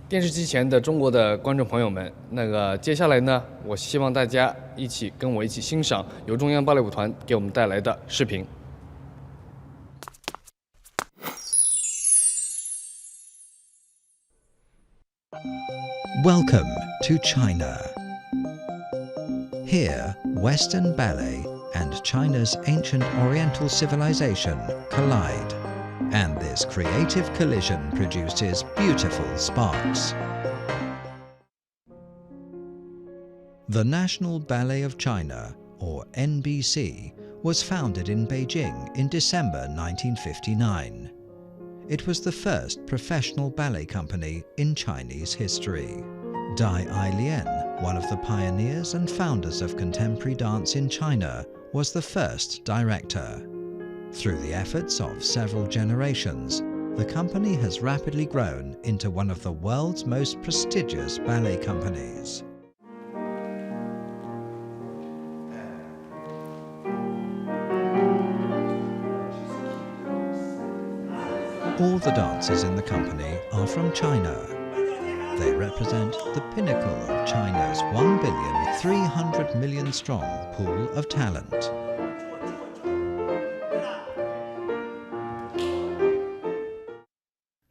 电视机前的中国的观众朋友们，接下来呢，我希望大家跟我一起欣赏由中央芭蕾舞团给我们带来的视频。Welcome to China. Here, Western ballet and China's ancient Oriental civilization collide, and this creative collision produces beautiful sparks. The National Ballet of China, or NBC, was founded in Beijing in December 1959. It was the first professional ballet company in Chinese history. Dai Ailian, one of the pioneers and founders of contemporary dance in China, was the first director. Through the efforts of several generations, the company has rapidly grown into one of the world's most prestigious ballet companies. All the dancers in the company are from China. They represent the pinnacle of China's 1,300,000,000 strong pool of talent.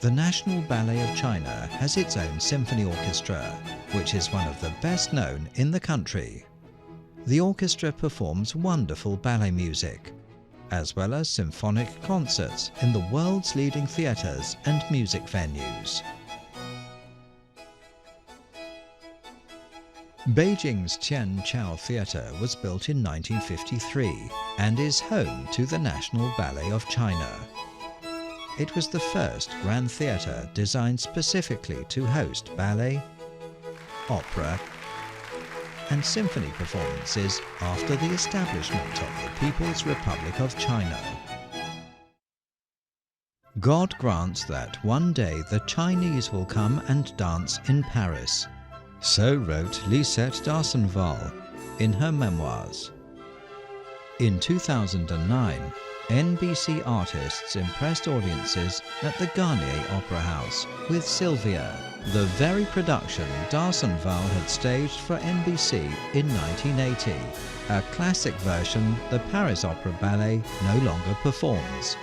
The National Ballet of China has its own symphony orchestra, which is one of the best known in the country. The orchestra performs wonderful ballet music, as well as symphonic concerts in the world's leading theatres and music venues. Beijing's Qianqiao Theatre was built in 1953 and is home to the National Ballet of China. It was the first grand theatre designed specifically to host ballet, opera, and symphony performances after the establishment of the People's Republic of China. God grants that one day the Chinese will come and dance in Paris. So wrote Lisette Darsenval in her memoirs. In 2009, NBC artists impressed audiences at the Garnier Opera House with Sylvia, the very production Darsenval had staged for NBC in 1980, a classic version the Paris Opera Ballet no longer performs.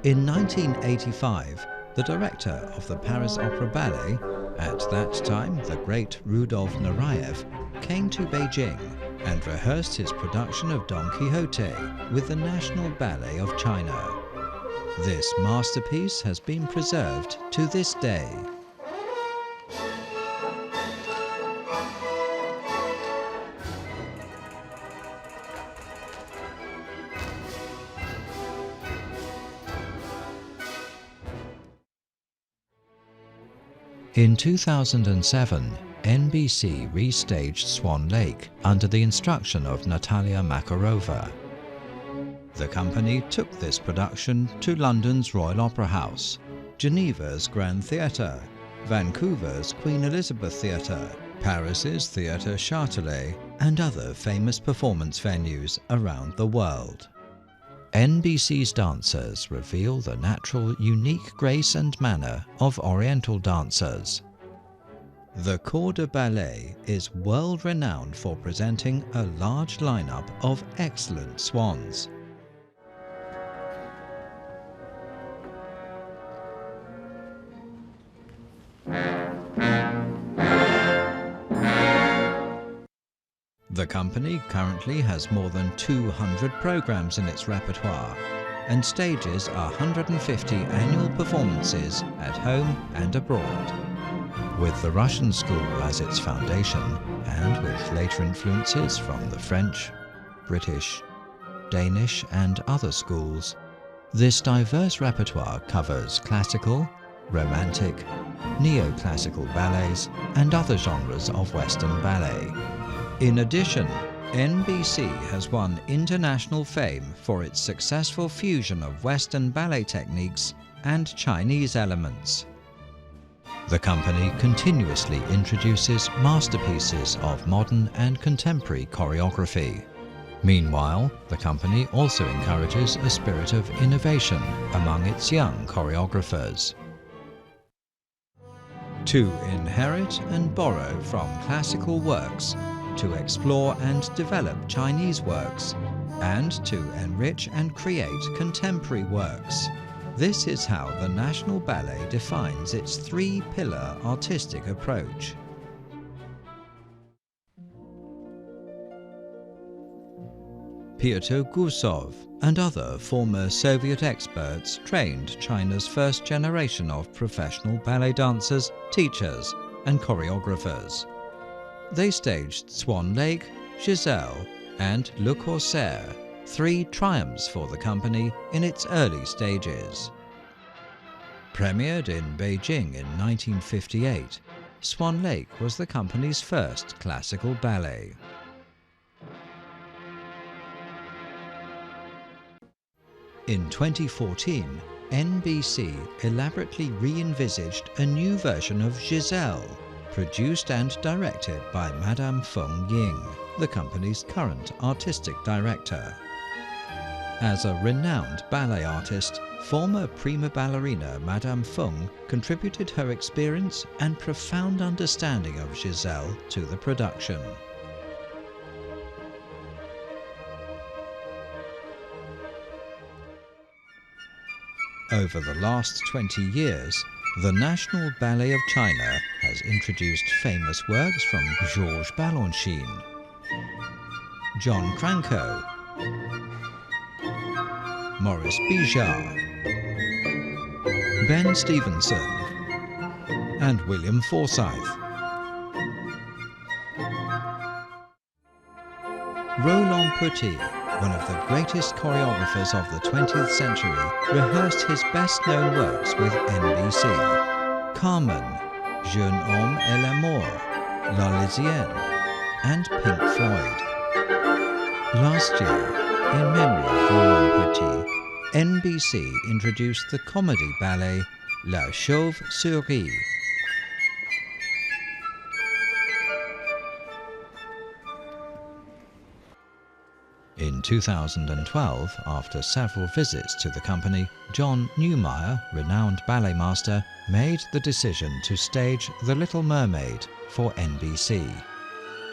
In 1985, the director of the Paris Opera Ballet, at that time the great Rudolf Nureyev, came to Beijing and rehearsed his production of Don Quixote with the National Ballet of China. This masterpiece has been preserved to this day. In 2007, NBC restaged Swan Lake under the instruction of Natalia Makarova. The company took this production to London's Royal Opera House, Geneva's Grand Theatre, Vancouver's Queen Elizabeth Theatre, Paris's Theatre Châtelet, and other famous performance venues around the world. NBC's dancers reveal the natural, unique grace and manner of Oriental dancers. The Corps de Ballet is world-renowned for presenting a large lineup of excellent swans. The company currently has more than 200 programs in its repertoire and stages 150 annual performances at home and abroad. With the Russian school as its foundation and with later influences from the French, British, Danish and other schools, this diverse repertoire covers classical, romantic, neoclassical ballets and other genres of Western ballet. In addition, NBC has won international fame for its successful fusion of Western ballet techniques and Chinese elements. The company continuously introduces masterpieces of modern and contemporary choreography. Meanwhile, the company also encourages a spirit of innovation among its young choreographers. To inherit and borrow from classical works, to explore and develop Chinese works, and to enrich and create contemporary works. This is how the National Ballet defines its three-pillar artistic approach. Pyotr Gusov and other former Soviet experts trained China's first generation of professional ballet dancers, teachers, and choreographers. They staged Swan Lake, Giselle, and Le Corsaire, three triumphs for the company in its early stages. Premiered in Beijing in 1958, Swan Lake was the company's first classical ballet. In 2014, NBC elaborately re-envisaged a new version of Giselle, produced and directed by Madame Feng Ying, the company's current artistic director. As a renowned ballet artist, former prima ballerina Madame Feng contributed her experience and profound understanding of Giselle to the production. Over the last 20 years, the National Ballet of China has introduced famous works from Georges Balanchine, John Cranko, Maurice Bijard, Ben Stevenson, and William Forsythe. Roland Petit, one of the greatest choreographers of the 20th century, rehearsed his best-known works with NBC: Carmen, Jeune Homme et l'amour, La Lysienne, and Pink Floyd. Last year, in memory of Roland Petit, NBC introduced the comedy ballet La Chauve-Souris. In 2012, after several visits to the company, John Neumeier, renowned ballet master, made the decision to stage The Little Mermaid for NBC.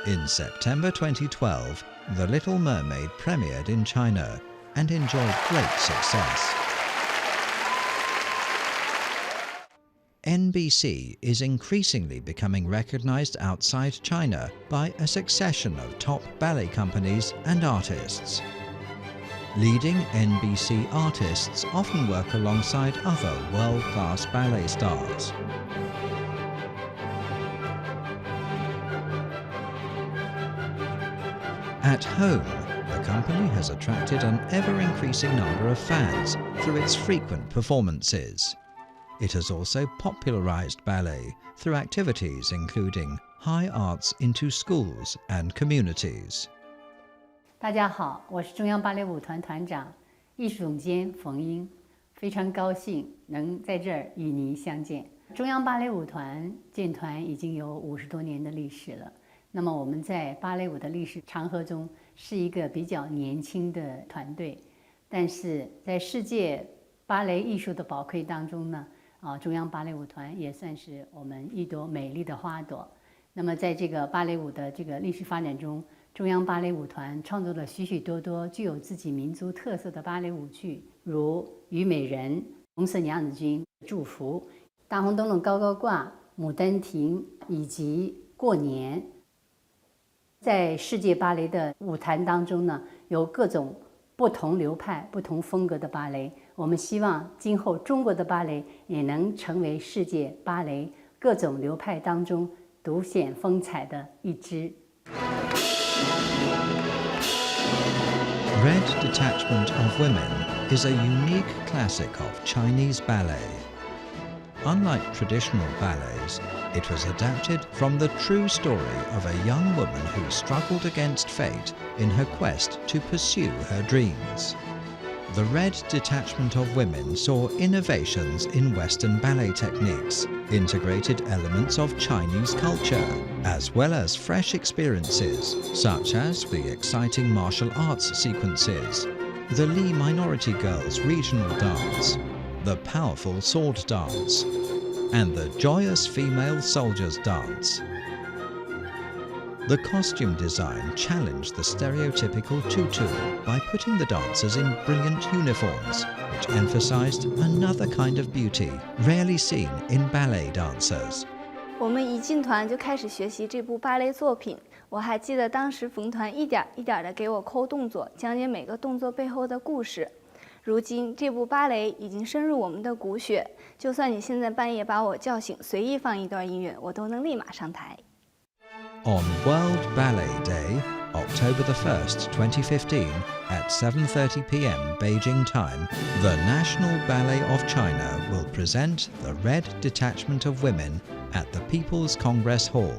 In September 2012, The Little Mermaid premiered in China and enjoyed great success. NBC is increasingly becoming recognized outside China by a succession of top ballet companies and artists. Leading NBC artists often work alongside other world-class ballet stars. At home, the company has attracted an ever-increasing number of fans through its frequent performances. It has also popularized ballet through activities including high arts into schools and communities. 大家好，我是中央芭蕾舞团团长、艺术总监冯英，非常高兴能在这儿与您相见。中央芭蕾舞团建团已经有50多年的历史了。那么我们在芭蕾舞的历史长河中是一个比较年轻的团队，但是在世界芭蕾艺术的宝库当中呢，中央芭蕾舞团也算是我们一朵美丽的花朵。那么在这个芭蕾舞的这个历史发展中，中央芭蕾舞团创作了许许多多具有自己民族特色的芭蕾舞剧，如《虞美人》、《红色娘子军》、《祝福》、《大红灯笼高高挂》、《牡丹亭》以及《过年》。在世界芭蕾的舞坛当中呢，有各种不同流派、不同风格的芭蕾。我们希望今后中国的芭蕾也能成为世界芭蕾各种流派当中独显风采的一支。Red Detachment of Women is a unique classic of Chinese ballet. Unlike traditional ballets, it was adapted from the true story of a young woman who struggled against fate in her quest to pursue her dreams. The Red Detachment of Women saw innovations in Western ballet techniques integrated elements of Chinese culture, as well as fresh experiences, such as the exciting martial arts sequences, the Li Minority Girls regional dance, the powerful sword dance, and the joyous female soldiers dance. The costume design challenged the stereotypical tutu by putting the dancers in brilliant uniforms, which emphasized another kind of beauty rarely seen in ballet dancers. 我们一进团就开始学习这部芭蕾作品，我还记得当时冯团一点一点地给我抠动作，讲解每个动作背后的故事。如今这部芭蕾已经深入我们的骨血，就算你现在半夜把我叫醒，随意放一段音乐，我都能立马上台。 On World Ballet Day, October the 1st, 2015, at 7:30 p.m. Beijing time, the National Ballet of China will present the Red Detachment of Women at the People's Congress Hall.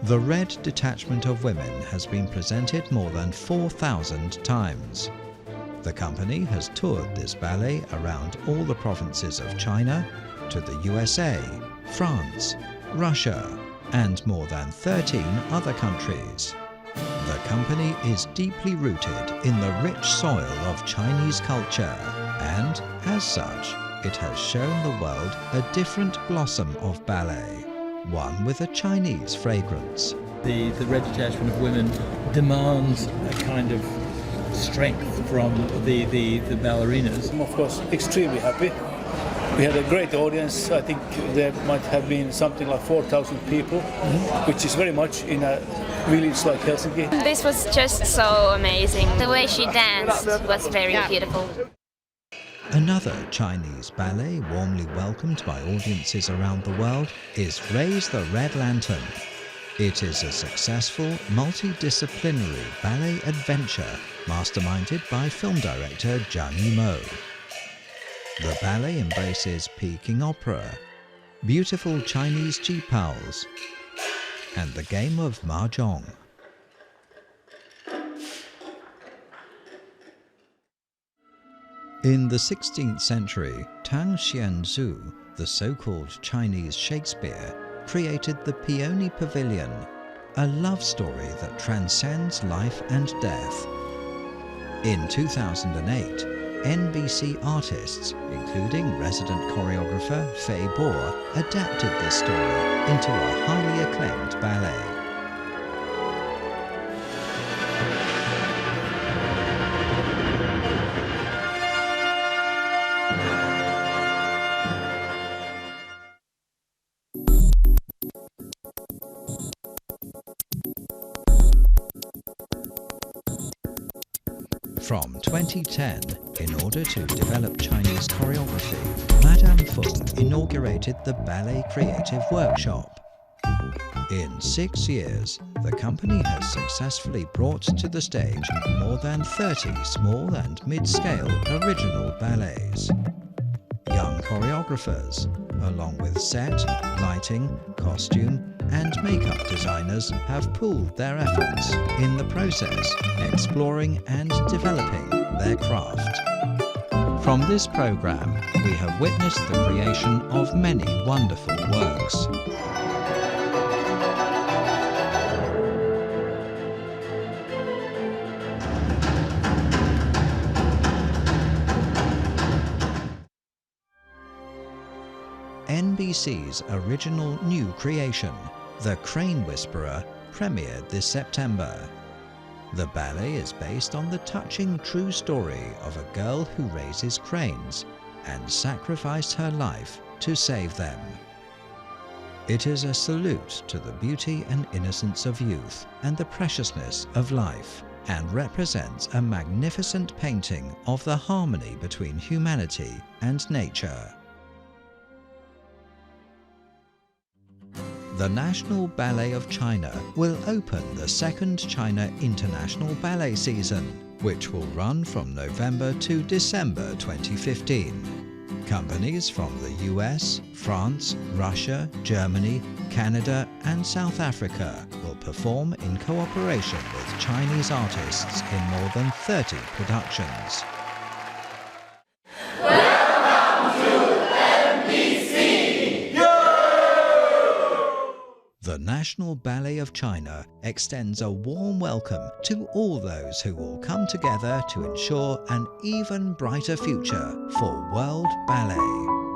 The Red Detachment of Women has been presented more than 4,000 times. The company has toured this ballet around all the provinces of China, to the USA, France, Russia, and more than 13 other countries. The company is deeply rooted in the rich soil of Chinese culture, and as such, it has shown the world a different blossom of ballet, one with a Chinese fragrance. The Red Detachment of Women demands a kind of strength from the ballerinas. I'm of course extremely happy. We had a great audience. I think there might have been something like 4,000 people, which is very much in a village like Helsinki. This was just so amazing. The way she danced was very beautiful. Another Chinese ballet warmly welcomed by audiences around the world is Raise the Red Lantern. It is a successful, multidisciplinary ballet adventure masterminded by film director Zhang Yimou. The ballet embraces Peking opera, beautiful Chinese ji-pals, and the game of mahjong. In the 16th century, Tang Xianzu, the so-called Chinese Shakespeare, created the Peony Pavilion, a love story that transcends life and death. In 2008, NBC artists, including resident choreographer Fei Bo, adapted this story into a highly acclaimed ballet. From 2010, in order to develop Chinese choreography, Madame Feng inaugurated the Ballet Creative Workshop. In 6 years, the company has successfully brought to the stage more than 30 small and mid-scale original ballets. Young choreographers, along with set, lighting, costume, and makeup designers have pooled their efforts in the process, exploring and developing their craft. From this program, we have witnessed the creation of many wonderful works. NBC's original new creation, The Crane Whisperer, premiered this September. The ballet is based on the touching true story of a girl who raises cranes and sacrificed her life to save them. It is a salute to the beauty and innocence of youth and the preciousness of life, and represents a magnificent painting of the harmony between humanity and nature. The National Ballet of China will open the second China International Ballet season, which will run from November to December 2015. Companies from the US, France, Russia, Germany, Canada, and South Africa will perform in cooperation with Chinese artists in more than 30 productions. Welcome to NBC! National Ballet of China extends a warm welcome to all those who will come together to ensure an even brighter future for world ballet.